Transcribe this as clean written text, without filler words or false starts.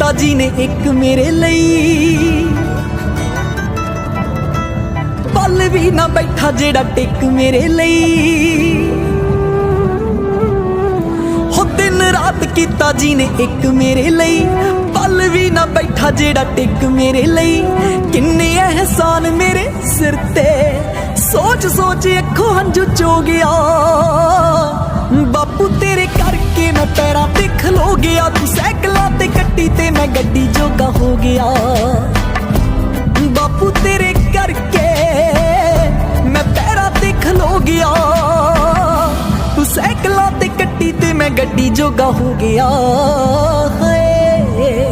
ਕੀਤਾ ਜੀ ਨੇ ਇੱਕ ਮੇਰੇ ਲਈ। ਪਲ ਵੀ ਨਾ ਬੈਠਾ ਜਿਹੜਾ ਟਿਕ ਮੇਰੇ ਲਈ। ਹੋ ਦਿਨ ਰਾਤ ਕੀਤਾ ਜੀ ਨੇ ਇੱਕ ਮੇਰੇ ਲਈ। ਪਲ ਵੀ ਨਾ ਬੈਠਾ ਜਿਹੜਾ ਟਿਕ ਮੇਰੇ ਲਈ। ਕਿੰਨੇ ਅਹਿਸਾਨ ਮੇਰੇ ਸਿਰ ਤੇ, ਸੋਚ ਸੋਚ ਅੱਖੋਂ ਹੰਝੂ ਚੋ ਗਿਆ। ਬਾਪੂ ਤੇਰੇ ਕਰਕੇ ਮੈਂ ਪੈਰਾਂ ਤੇ ਖਲੋ ਗਿਆ। ਤੂੰ ਸਾਈਕਲਾਂ ਤੇ ਕੱਟੀ ਤੇ ਮੈਂ ਗੱਡੀ ਜੋਗਾ ਹੋ ਗਿਆ। ਬਾਪੂ ਤੇਰੇ ਕਰਕੇ ਮੈਂ ਪੈਰਾਂ ਤੇ ਖਲੋ ਗਿਆ। ਤੂੰ ਸਾਈਕਲਾਂ ਤੇ ਕੱਟੀ ਤੇ ਮੈਂ ਗੱਡੀ ਜੋਗਾ ਹੋ ਗਿਆ। ਹਾਏ